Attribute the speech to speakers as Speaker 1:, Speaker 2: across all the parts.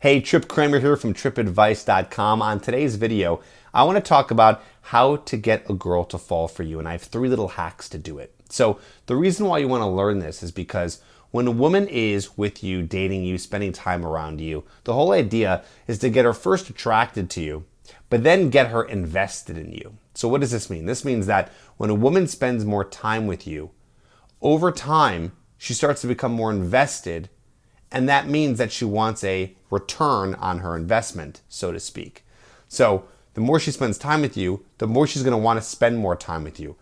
Speaker 1: Hey, Trip Kramer here from tripadvice.com. On today's video, I want to talk about how to get a girl to fall for you, and I have 3 little hacks to do it. So the reason why you want to learn this is because when a woman is with you, dating you, spending time around you, the whole idea is to get her first attracted to you, but then get her invested in you. So what does this mean? This means that when a woman spends more time with you, over time, she starts to become more invested, and that means that she wants a return on her investment, so to speak. So the more she spends time with you, the more she's going to want to spend more time with you,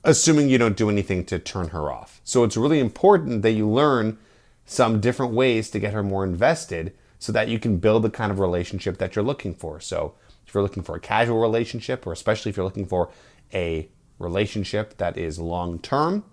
Speaker 1: assuming you don't do anything to turn her off. So it's really important that you learn some different ways to get her more invested so that you can build the kind of relationship that you're looking for. So if you're looking for a casual relationship, or especially if you're looking for a relationship that is long-term,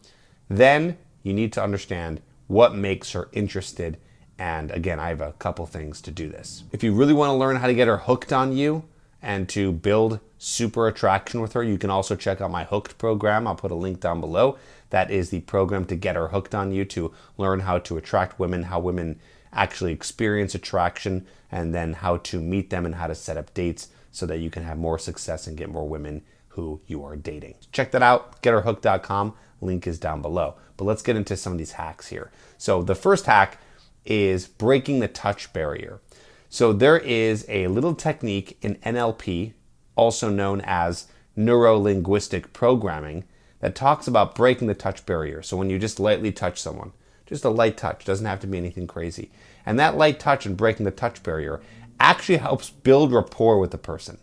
Speaker 1: then you need to understand what makes her interested. And again, I have a couple things to do this. If you really want to learn how to get her hooked on you and to build super attraction with her, you can also check out my Hooked program. I'll put a link down below. That is the program to get her hooked on you, to learn how to attract women, how women actually experience attraction, and then how to meet them and how to set up dates so that you can have more success and get more women who you are dating. Check that out, getherhooked.com. Link is down below. But let's get into some of these hacks here. So the first hack is breaking the touch barrier. So there is a little technique in NLP, also known as neuro-linguistic programming, that talks about breaking the touch barrier. So when you just lightly touch someone, just a light touch, doesn't have to be anything crazy. And that light touch and breaking the touch barrier actually helps build rapport with the person.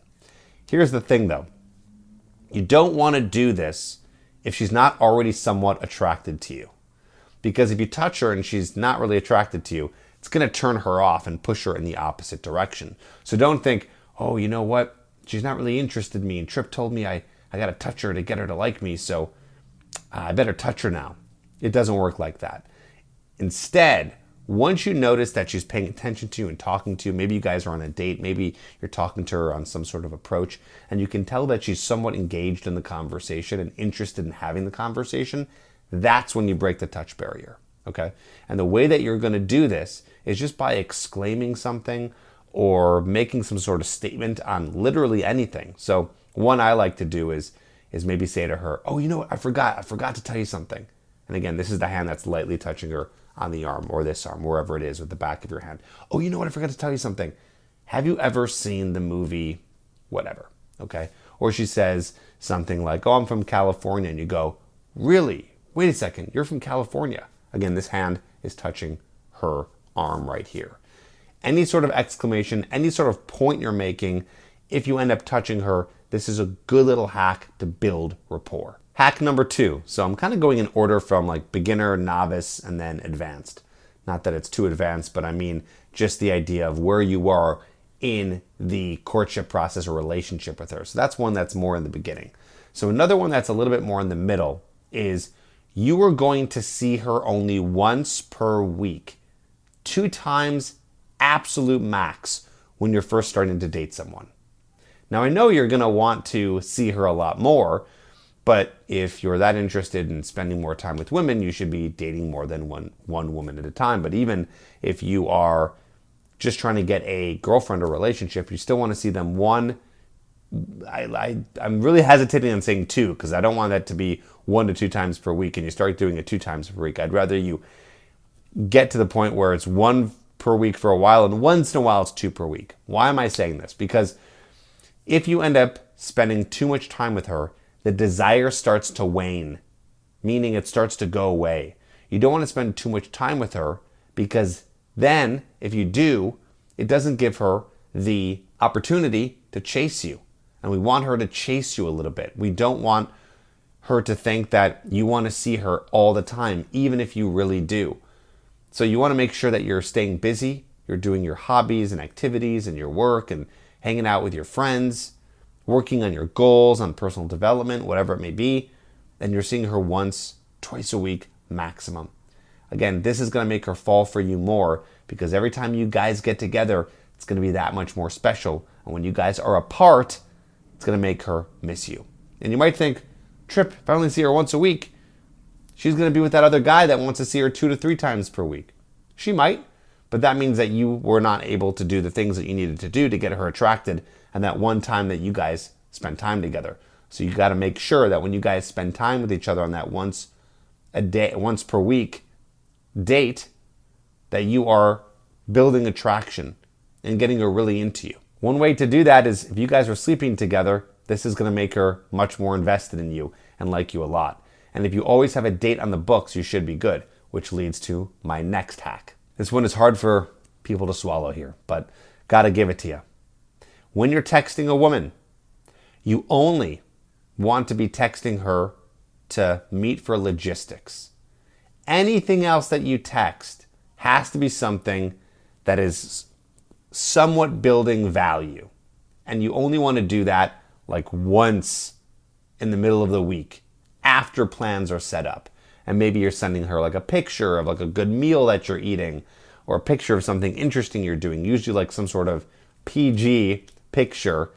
Speaker 1: Here's the thing though. You don't want to do this if she's not already somewhat attracted to you. Because if you touch her and she's not really attracted to you, it's going to turn her off and push her in the opposite direction. So don't think, oh, you know what? She's not really interested in me, and Trip told me I got to touch her to get her to like me, so I better touch her now. It doesn't work like that. Instead, once you notice that she's paying attention to you and talking to you, maybe you guys are on a date, maybe you're talking to her on some sort of approach, and you can tell that she's somewhat engaged in the conversation and interested in having the conversation, that's when you break the touch barrier, okay? And the way that you're going to do this is just by exclaiming something or making some sort of statement on literally anything. So one I like to do is maybe say to her, oh, you know what, I forgot to tell you something. And again, this is the hand that's lightly touching her on the arm or this arm, wherever it is, with the back of your hand. Oh, you know what, I forgot to tell you something. Have you ever seen the movie whatever, okay? Or she says something like, oh, I'm from California, and you go, really? Wait a second, you're from California. Again, this hand is touching her arm right here. Any sort of exclamation, any sort of point you're making, if you end up touching her, this is a good little hack to build rapport. Hack number 2. So I'm kind of going in order from like beginner, novice, and then advanced. Not that it's too advanced, but I mean just the idea of where you are in the courtship process or relationship with her. So that's one that's more in the beginning. So another one that's a little bit more in the middle is you are going to see her only once per week. 2 times absolute max when you're first starting to date someone. Now I know you're going to want to see her a lot more, but if you're that interested in spending more time with women, you should be dating more than one woman at a time. But even if you are just trying to get a girlfriend or relationship, you still want to see them one. I'm really hesitating on saying 2 because I don't want that to be 1 to 2 times per week and you start doing it 2 times per week. I'd rather you get to the point where it's 1 per week for a while and once in a while it's 2 per week. Why am I saying this? Because if you end up spending too much time with her, the desire starts to wane, meaning it starts to go away. You don't want to spend too much time with her because then if you do, it doesn't give her the opportunity to chase you. And we want her to chase you a little bit. We don't want her to think that you want to see her all the time, even if you really do. So you want to make sure that you're staying busy, you're doing your hobbies and activities and your work and hanging out with your friends, working on your goals, on personal development, whatever it may be, and you're seeing her once, twice a week maximum. Again, this is going to make her fall for you more because every time you guys get together, it's going to be that much more special. And when you guys are apart, it's going to make her miss you. And you might think, Trip, if I only see her once a week, she's going to be with that other guy that wants to see her 2 to 3 times per week. She might, but that means that you were not able to do the things that you needed to do to get her attracted and that one time that you guys spent time together. So you got to make sure that when you guys spend time with each other on that once per week date, that you are building attraction and getting her really into you. One way to do that is if you guys are sleeping together, this is going to make her much more invested in you and like you a lot. And if you always have a date on the books, you should be good, which leads to my next hack. This one is hard for people to swallow here, but gotta give it to you. When you're texting a woman, you only want to be texting her to meet for logistics. Anything else that you text has to be something that is somewhat building value. And you only want to do that like once in the middle of the week after plans are set up. And maybe you're sending her like a picture of like a good meal that you're eating or a picture of something interesting you're doing, usually like some sort of PG picture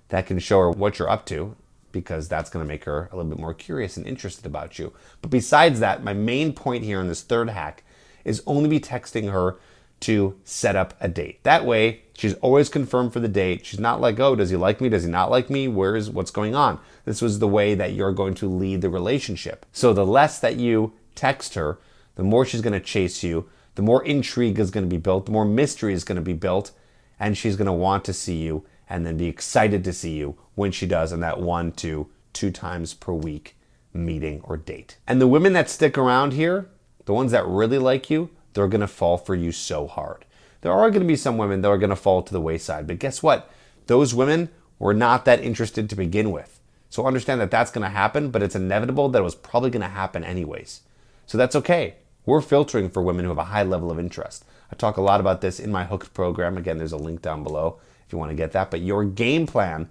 Speaker 1: that can show her what you're up to, because that's going to make her a little bit more curious and interested about you. But besides that, my main point here in this third hack is only be texting her to set up a date. That way, she's always confirmed for the date. She's not like, oh, does he like me? Does he not like me? What's going on? This was the way that you're going to lead the relationship. So the less that you text her, the more she's going to chase you, the more intrigue is going to be built, the more mystery is going to be built, and she's going to want to see you and then be excited to see you when she does on that 1 to 2 times per week meeting or date. And the women that stick around here, the ones that really like you, they're going to fall for you so hard. There are going to be some women that are going to fall to the wayside, but guess what? Those women were not that interested to begin with. So understand that that's going to happen, but it's inevitable that it was probably going to happen anyways. So that's okay. We're filtering for women who have a high level of interest. I talk a lot about this in my Hooked program. Again, there's a link down below if you want to get that. But your game plan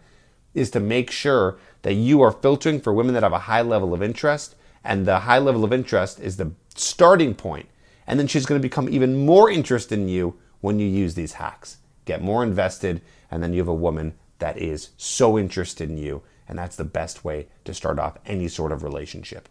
Speaker 1: is to make sure that you are filtering for women that have a high level of interest, and the high level of interest is the starting point. And then she's going to become even more interested in you when you use these hacks. Get more invested, and then you have a woman that is so interested in you, and that's the best way to start off any sort of relationship.